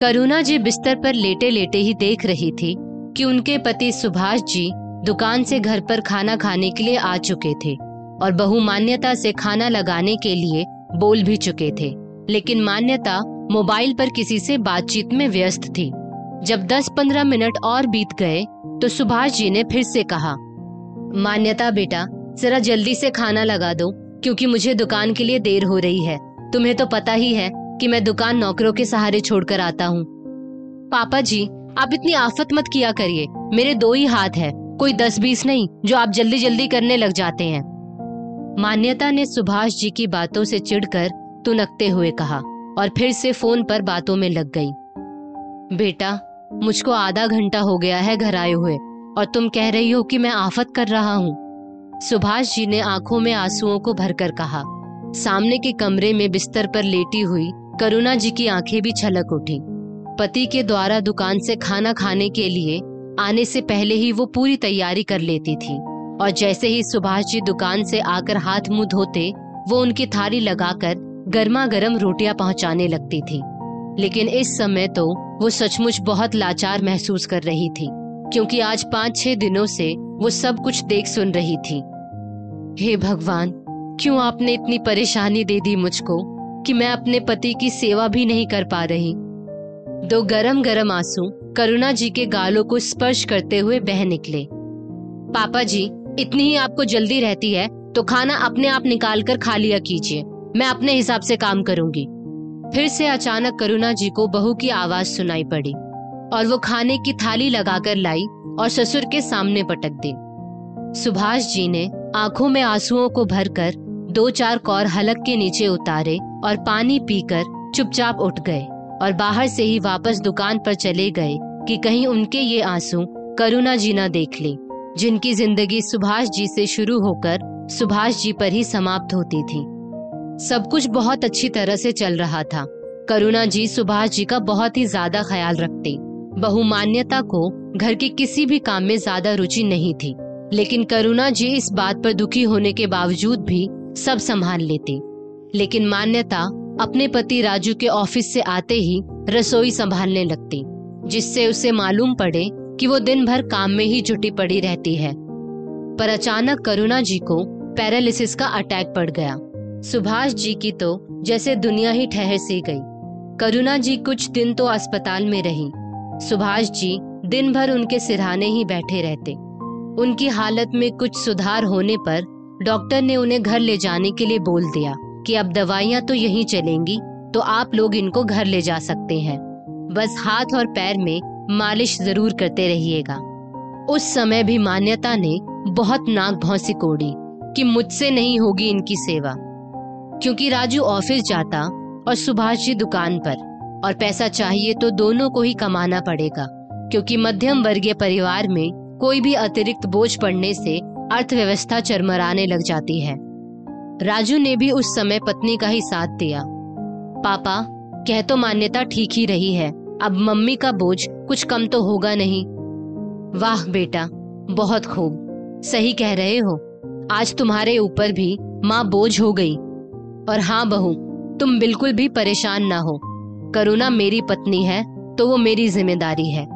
करुणा जी बिस्तर पर लेटे लेटे ही देख रही थी कि उनके पति सुभाष जी दुकान से घर पर खाना खाने के लिए आ चुके थे और बहू मान्यता से खाना लगाने के लिए बोल भी चुके थे। लेकिन मान्यता मोबाइल पर किसी से बातचीत में व्यस्त थी। जब 10-15 मिनट और बीत गए तो सुभाष जी ने फिर से कहा, मान्यता बेटा, जरा जल्दी से खाना लगा दो क्योंकि मुझे दुकान के लिए देर हो रही है। तुम्हें तो पता ही है कि मैं दुकान नौकरों के सहारे छोड़कर आता हूँ। पापा जी, आप इतनी आफत मत किया करिए, मेरे 2 ही हाथ है, कोई 10-20 नहीं जो आप जल्दी जल्दी करने लग जाते हैं। मान्यता ने सुभाष जी की बातों से चिढ़कर तुनकते हुए कहा और फिर से फोन पर बातों में लग गई। बेटा, मुझको आधा घंटा हो गया है घर आए हुए और तुम कह रही हो कि मैं आफत कर रहा हूँ। सुभाष जी ने आंखों में आंसुओं को भरकर कहा। सामने के कमरे में बिस्तर पर लेटी हुई करुणा जी की आंखें भी छलक उठी। पति के द्वारा दुकान से खाना खाने के लिए आने से पहले ही वो पूरी तैयारी कर लेती थी और जैसे ही सुभाष जी दुकान से आकर हाथ मुंह धोते वो उनकी थाली लगाकर गर्मा गर्म रोटियां पहुंचाने लगती थी। लेकिन इस समय तो वो सचमुच बहुत लाचार महसूस कर रही थी क्योंकि आज 5-6 दिनों से वो सब कुछ देख सुन रही थी। हे भगवान, क्यों आपने इतनी परेशानी दे दी मुझको कि मैं अपने पति की सेवा भी नहीं कर पा रही। 2 गरम गरम आंसू करुणा जी के गालों को स्पर्श करते हुए बह निकले। पापा जी, इतनी ही आपको जल्दी रहती है तो खाना अपने आप निकाल कर खा लिया कीजिए, मैं अपने हिसाब से काम करूंगी। फिर से अचानक करुणा जी को बहू की आवाज सुनाई पड़ी और वो खाने की थाली लगाकर लाई और ससुर के सामने पटक दी। सुभाष जी ने आंखों में आंसुओं को भरकर 2-4 कौर हलक के नीचे उतारे और पानी पीकर चुपचाप उठ गए और बाहर से ही वापस दुकान पर चले गए कि कहीं उनके ये आंसू करुणा जी न देख ले, जिनकी जिंदगी सुभाष जी से शुरू होकर सुभाष जी पर ही समाप्त होती थी। सब कुछ बहुत अच्छी तरह से चल रहा था। करुणा जी सुभाष जी का बहुत ही ज्यादा ख्याल रखती। बहू मान्यता को घर के किसी भी काम में ज्यादा रुचि नहीं थी, लेकिन करुणा जी इस बात पर दुखी होने के बावजूद भी सब संभाल लेती। लेकिन मान्यता अपने पति राजू के ऑफिस से आते ही रसोई संभालने लगती, जिससे उसे मालूम पड़े कि वो दिन भर काम में ही जुटी पड़ी रहती है। पर अचानक करुणा जी को पैरालिसिस का अटैक पड़ गया। सुभाष जी की तो जैसे दुनिया ही ठहर सी गई। करुणा जी कुछ दिन तो अस्पताल में रही। सुभाष जी दिन भर उनके सिरहाने ही बैठे रहते। उनकी हालत में कुछ सुधार होने पर डॉक्टर ने उन्हें घर ले जाने के लिए बोल दिया कि अब दवाइयाँ तो यहीं चलेंगी, तो आप लोग इनको घर ले जा सकते हैं, बस हाथ और पैर में मालिश जरूर करते रहिएगा। उस समय भी मान्यता ने बहुत नाक भौंसी कोड़ी कि मुझसे नहीं होगी इनकी सेवा, क्योंकि राजू ऑफिस जाता और सुभाष जी दुकान पर, और पैसा चाहिए तो दोनों को ही कमाना पड़ेगा, क्योंकि मध्यम वर्गीय परिवार में कोई भी अतिरिक्त बोझ पड़ने से अर्थव्यवस्था चरमराने लग जाती है। राजू ने भी उस समय पत्नी का ही साथ दिया। पापा, कह तो मान्यता ठीक ही रही है, अब मम्मी का बोझ कुछ कम तो होगा नहीं। वाह बेटा, बहुत खूब, सही कह रहे हो, आज तुम्हारे ऊपर भी माँ बोझ हो गई। और हाँ बहू, तुम बिल्कुल भी परेशान ना हो, करुणा मेरी पत्नी है तो वो मेरी जिम्मेदारी है,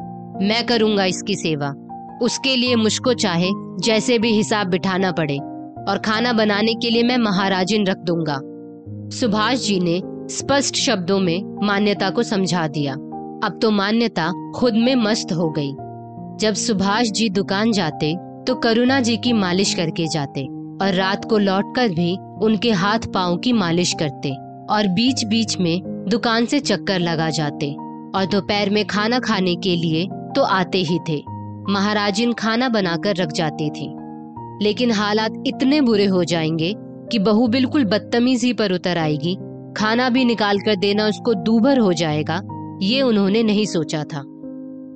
मैं करूँगा इसकी सेवा। उसके लिए मुझको चाहे जैसे भी हिसाब बिठाना पड़े, और खाना बनाने के लिए मैं महाराजिन रख दूंगा। सुभाष जी ने स्पष्ट शब्दों में मान्यता को समझा दिया। अब तो मान्यता खुद में मस्त हो गई। जब सुभाष जी दुकान जाते तो करुणा जी की मालिश करके जाते और रात को लौटकर भी उनके हाथ पांव की मालिश करते, और बीच बीच में दुकान से चक्कर लगा जाते, और दोपहर में खाना खाने के लिए तो आते ही थे। महाराजिन खाना बनाकर रख जाती थी। लेकिन हालात इतने बुरे हो जाएंगे कि बहू बिल्कुल बदतमीजी पर उतर आएगी, खाना भी निकाल कर देना उसको दूभर हो जाएगा, ये उन्होंने नहीं सोचा था।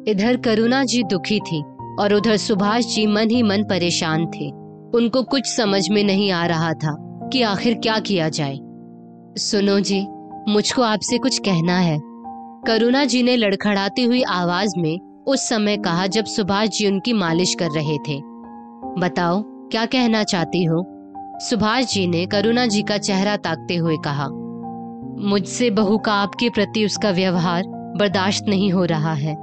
इधर करुणा जी दुखी थी और उधर सुभाष जी मन ही मन परेशान थे। उनको कुछ समझ में नहीं आ रहा था कि आखिर क्या किया जाए। सुनो जी, मुझको आपसे कुछ कहना है, करुणा जी ने लड़खड़ाती हुई आवाज में उस समय कहा जब सुभाष जी उनकी मालिश कर रहे थे। बताओ, क्या कहना चाहती हो? सुभाष जी ने करुणा जी का चेहरा ताकते हुए कहा। मुझसे बहू का आपके प्रति उसका व्यवहार बर्दाश्त नहीं हो रहा है।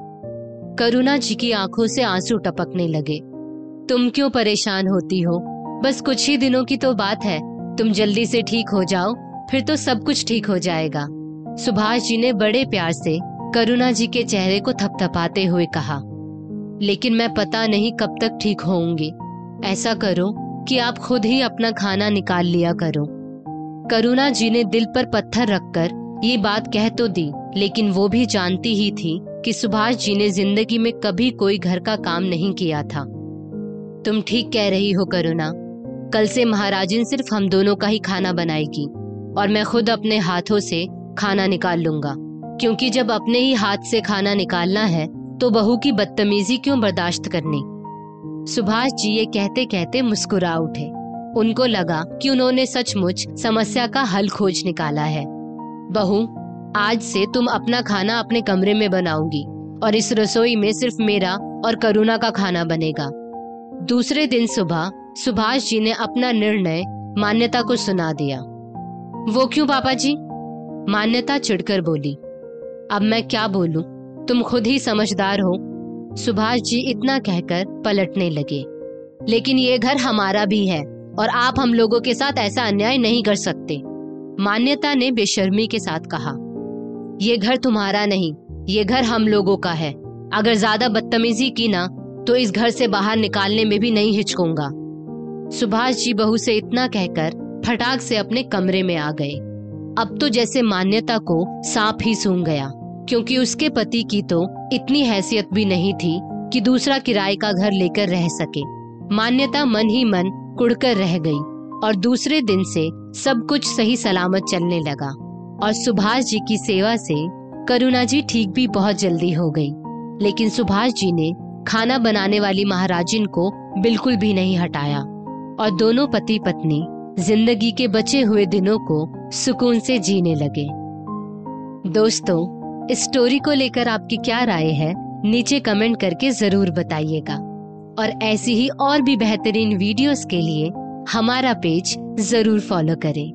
करुणा जी की आंखों से आंसू टपकने लगे। तुम क्यों परेशान होती हो? बस कुछ ही दिनों की तो बात है। तुम जल्दी से ठीक हो जाओ, फिर तो सब कुछ ठीक हो जाएगा। सुभाष जी ने बड़े प्यार से करुणा जी के चेहरे को थपथपाते हुए कहा। लेकिन मैं पता नहीं कब तक ठीक होऊंगी। ऐसा करो कि आप खुद ही अपना खाना निकाल लिया करो। करुणा जी ने दिल पर पत्थर रखकर ये बात कह तो दी, लेकिन वो भी जानती ही थी कि सुभाष जी ने जिंदगी में कभी कोई घर का काम नहीं किया था। तुम ठीक कह रही हो करुणा। कल से महाराजिन सिर्फ हम दोनों का ही खाना बनाएगी और मैं खुद अपने हाथों से खाना निकाल लूंगा, क्योंकि जब अपने ही हाथ से खाना निकालना है तो बहू की बदतमीजी क्यों बर्दाश्त करनी। सुभाष जी ये कहते कहते मुस्कुरा उठे। उनको लगा कि उन्होंने सचमुच समस्या का हल खोज निकाला है। बहू, आज से तुम अपना खाना अपने कमरे में बनाओगी और इस रसोई में सिर्फ मेरा और करुणा का खाना बनेगा। दूसरे दिन सुबह सुभाष जी ने अपना निर्णय मान्यता को सुना दिया। वो क्यों पापा जी? मान्यता चिढ़कर बोली। अब मैं क्या बोलूं, तुम खुद ही समझदार हो। सुभाष जी इतना कहकर पलटने लगे। लेकिन ये घर हमारा भी है और आप हम लोगों के साथ ऐसा अन्याय नहीं कर सकते। मान्यता ने बेशर्मी के साथ कहा। ये घर तुम्हारा नहीं, ये घर हम लोगों का है। अगर ज्यादा बदतमीजी की ना तो इस घर से बाहर निकालने में भी नहीं हिचकूंगा। सुभाष जी बहू से इतना कहकर फटाक से अपने कमरे में आ गए। अब तो जैसे मान्यता को सांप ही सूंघ गया, क्योंकि उसके पति की तो इतनी हैसियत भी नहीं थी कि दूसरा किराए का घर लेकर रह सके। मान्यता मन ही मन कुढ़कर रह गई और दूसरे दिन से सब कुछ सही सलामत चलने लगा और सुभाष जी की सेवा से करुणा जी ठीक भी बहुत जल्दी हो गई। लेकिन सुभाष जी ने खाना बनाने वाली महाराजिन को बिल्कुल भी नहीं हटाया और दोनों पति पत्नी जिंदगी के बचे हुए दिनों को सुकून से जीने लगे। दोस्तों, इस स्टोरी को लेकर आपकी क्या राय है नीचे कमेंट करके जरूर बताइएगा और ऐसी ही और भी बेहतरीन वीडियोस के लिए हमारा पेज जरूर फॉलो करें।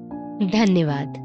धन्यवाद।